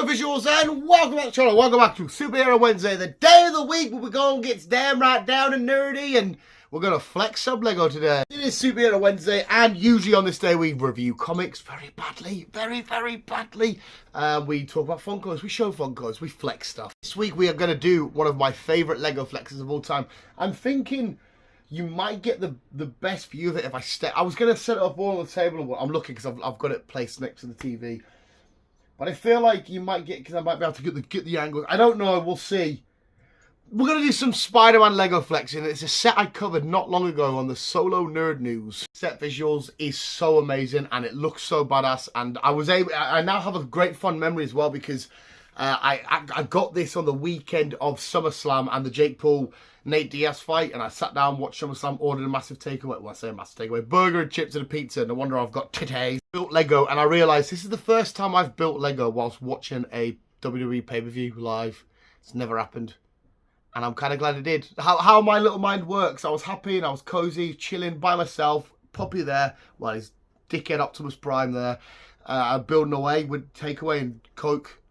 visuals, and welcome back to the channel. Welcome back to Superhero Wednesday, the day of the week where we're going to get damn right down and nerdy, and we're going to flex some Lego today. It is Superhero Wednesday, and usually on this day we review comics very badly, very badly. We talk about Funkos, we show Funkos, we flex stuff. This week we are going to do one of my favourite Lego flexes of all time. I'm thinking you might get the best view of it if I step. I was going to set it up all on the table. I'm looking because I've got it placed next to the TV. But I feel like you might get, because I might be able to get the angle. I don't know, we'll see. We're going to do some Spider-Man Lego flexing. It's a set I covered not long ago on the Solo Nerd News. Set visuals is so amazing and it looks so badass. And I now have a great fun memory as well because I got this on the weekend of SummerSlam and the Jake Paul Nate Diaz fight, and I sat down, watched SummerSlam, ordered a massive takeaway. Well, I say a massive takeaway, burger and chips and a pizza. No wonder I've got titties. Built Lego, and I realised this is the first time I've built Lego whilst watching a WWE pay-per-view live. It's never happened, and I'm kind of glad it did. How my little mind works. I was happy and I was cozy, chilling by myself. Puppy there, well, his dickhead Optimus Prime there, building away with takeaway and Coke.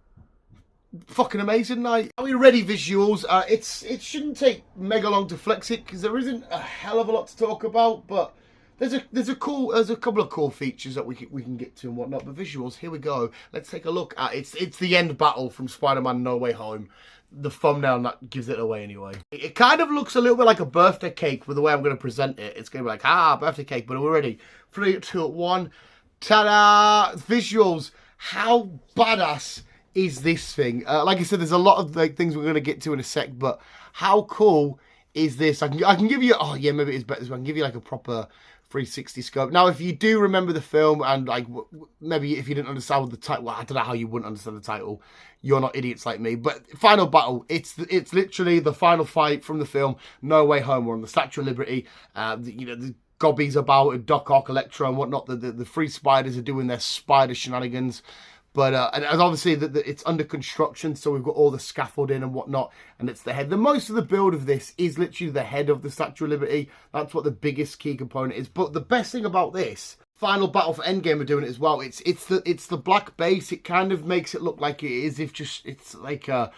Fucking amazing night. Are we ready, visuals? It shouldn't take mega long to flex it because there isn't a hell of a lot to talk about, but there's a couple of cool features that we can get to and whatnot. But visuals, here we go. Let's take a look at it's the end battle from Spider-Man No Way Home. The thumbnail that gives it away anyway. It kind of looks a little bit like a birthday cake with the way I'm going to present it. It's going to be like birthday cake, but we're ready. 3, 2, 1. Ta-da! Visuals. How badass is this thing? Like I said, there's a lot of things we're going to get to in a sec, but how cool is this? I can give you, oh yeah, maybe it's better. I can give you like a proper 360 scope. Now, if you do remember the film, and like maybe if you didn't understand the title, well, I don't know how you wouldn't understand the title. You're not idiots like me. But final battle, it's literally the final fight from the film No Way Home. We're on the Statue of Liberty. The gobbies about and Doc Ock, Electro, and whatnot. The three spiders are doing their spider shenanigans. But and obviously it's under construction, so we've got all the scaffolding and whatnot, and it's the head. The most of the build of this is literally the head of the Statue of Liberty. That's what the biggest key component is. But the best thing about this final battle for Endgame are doing it as well. It's the black base. It kind of makes it look like it is it's like a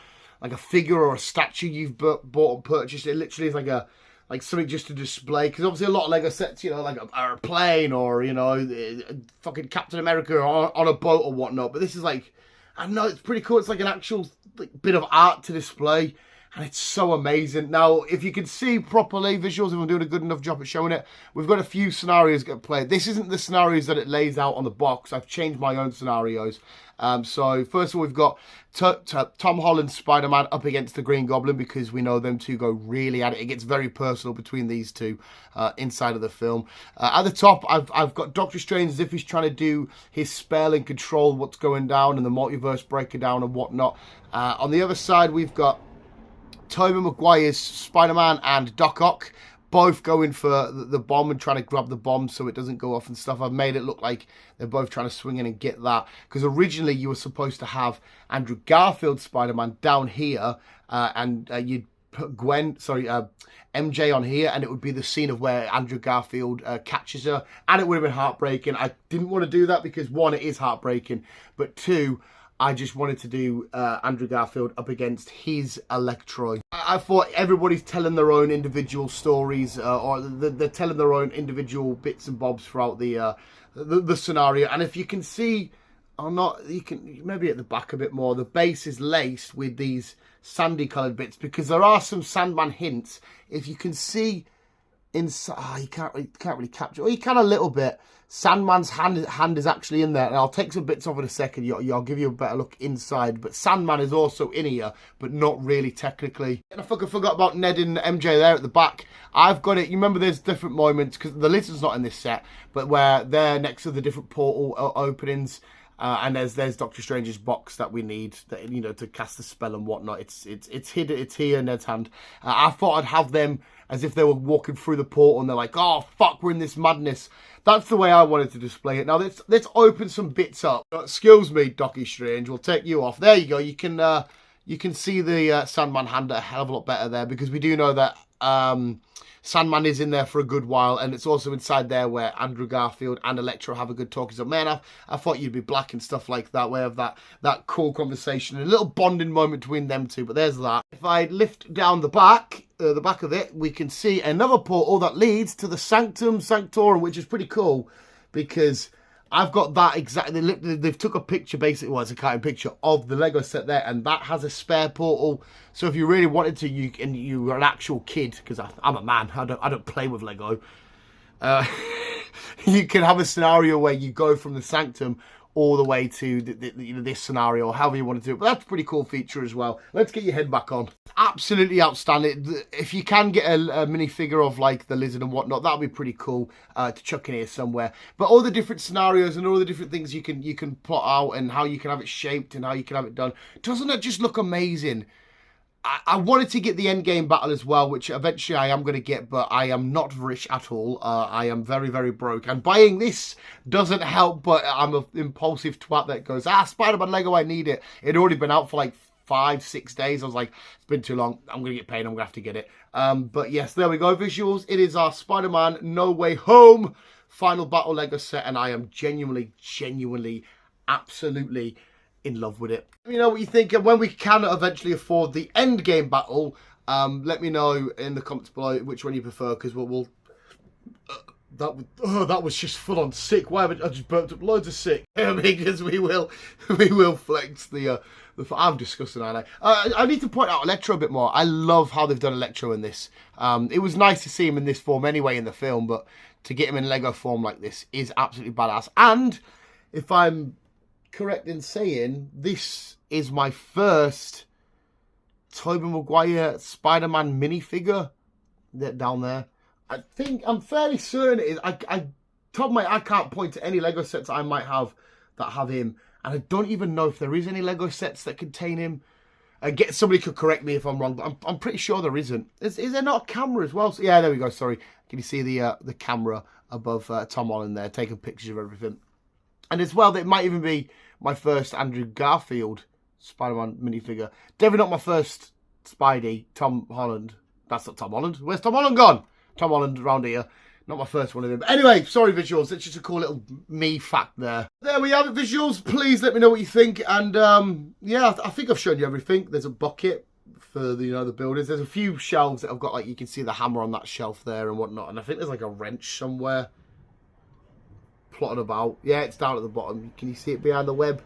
figure or a statue you've bought and purchased. It literally is like something just to display, because obviously a lot of Lego sets, you know, like a plane or, you know, fucking Captain America on a boat or whatnot. But this is like, I don't know, it's pretty cool. It's like an actual bit of art to display, and it's so amazing. Now, if you can see properly, visuals, if I'm doing a good enough job at showing it, we've got a few scenarios to play. This isn't the scenarios that it lays out on the box. I've changed my own scenarios. So first of all, we've got Tom Holland's Spider-Man up against the Green Goblin, because we know them two go really at it. It gets very personal between these two inside of the film. At the top, I've got Doctor Strange as if he's trying to do his spell and control what's going down and the multiverse breaking down and whatnot. On the other side, we've got Tobey Maguire's Spider-Man and Doc Ock, both going for the bomb and trying to grab the bomb so it doesn't go off and stuff. I've made it look like they're both trying to swing in and get that, because originally you were supposed to have Andrew Garfield's Spider-Man down here, and you'd put MJ on here, and it would be the scene of where Andrew Garfield catches her, and it would have been heartbreaking. I didn't want to do that because, one, it is heartbreaking, but two, I just wanted to do Andrew Garfield up against his Electro. I thought everybody's telling their own individual stories, or they're telling their own individual bits and bobs throughout the scenario. And if you can see, or not, you can maybe at the back a bit more, the base is laced with these sandy coloured bits, because there are some Sandman hints. If you can see inside, you can't really capture, or you can a little bit. Sandman's hand is actually in there, and I'll take some bits off in a second. I'll give you a better look inside, but Sandman is also in here, but not really technically. And I fucking forgot about Ned and MJ there at the back. I've got it. You remember there's different moments, because the Lizard's not in this set, but where they're next to the different portal openings. And there's Doctor Strange's box that we need, you know, to cast the spell and whatnot. It's hidden. It's here in Ned's hand. I thought I'd have them as if they were walking through the portal and they're like, oh fuck, we're in this madness. That's the way I wanted to display it. Now let's open some bits up. Excuse me, Doctor Strange. We'll take you off. There you go. You can see the Sandman hand a hell of a lot better there, because we do know that Sandman is in there for a good while, and it's also inside there where Andrew Garfield and Electro have a good talk. He's like, man, I thought you'd be black and stuff like that. We have that cool conversation, a little bonding moment between them two, but there's that. If I lift down the back of it, we can see another portal that leads to the Sanctum Sanctorum, which is pretty cool, because I've got that exactly. They've took a picture, basically, well, it's a cartoon picture of the Lego set there, and that has a spare portal. So if you really wanted to, you were an actual kid, because I'm a man, I don't play with Lego. You can have a scenario where you go from the Sanctum all the way to this scenario, or however you want to do it. But that's a pretty cool feature as well. Let's get your head back on. Absolutely outstanding. If you can get a minifigure of like the lizard and whatnot, that'll be pretty cool to chuck in here somewhere. But all the different scenarios and all the different things you can plot out, and how you can have it shaped and how you can have it done, doesn't it just look amazing? I wanted to get the end game battle as well, which eventually I am going to get, but I am not rich at all. I am very, very broke. And buying this doesn't help, but I'm an impulsive twat that goes, Spider-Man Lego, I need it. It had already been out for like 5-6 days. I was like, it's been too long. I'm going to get paid. I'm going to have to get it. But yes, there we go. Visuals. It is our Spider-Man No Way Home Final Battle Lego set, and I am genuinely, absolutely in love with it. Let me know what you think, and when we can eventually afford the end game battle, let me know in the comments below which one you prefer, because that was just full on sick. Why haven't I just burped up loads of sick? Because we will flex the I'm disgusting, aren't I? I need to point out Electro a bit more. I love how they've done Electro in this. It was nice to see him in this form anyway in the film, but to get him in Lego form like this is absolutely badass. And if I'm correct in saying, this is my first Tobey Maguire Spider-Man minifigure down there. I'm fairly certain it is. I can't point to any Lego sets I might have that have him, and I don't even know if there is any Lego sets that contain him. Somebody could correct me if I'm wrong, but I'm pretty sure there isn't. Is there not a camera as well? So, yeah, there we go. Sorry, can you see the camera above Tom Holland there, taking pictures of everything? And as well, it might even be my first Andrew Garfield Spider-Man minifigure. Definitely not my first Spidey, Tom Holland. That's not Tom Holland. Where's Tom Holland gone? Tom Holland around here. Not my first one of them. But anyway, sorry, visuals. It's just a cool little me fact there. There we have it, visuals. Please let me know what you think. And yeah, I think I've shown you everything. There's a bucket for the buildings. There's a few shelves that I've got, like, you can see the hammer on that shelf there and whatnot. And I think there's like a wrench somewhere plotting about. Yeah, it's down at the bottom. Can you see it behind the web?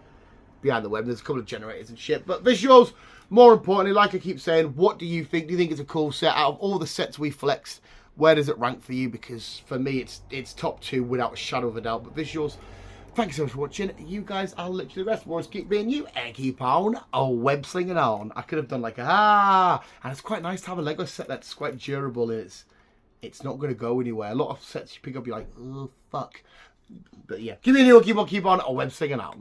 Behind the web, there's a couple of generators and shit. But visuals, more importantly, like I keep saying, what do you think? Do you think it's a cool set? Out of all the sets we flexed, where does it rank for you? Because for me, it's top 2 without a shadow of a doubt. But visuals, thank you so much for watching. You guys, I'll let you the rest. More keep being you and keep on web slinging on. I could have done like and it's quite nice to have a Lego set that's quite durable. It's not going to go anywhere. A lot of sets you pick up, you're like, oh fuck. But yeah, keep on web slinging out.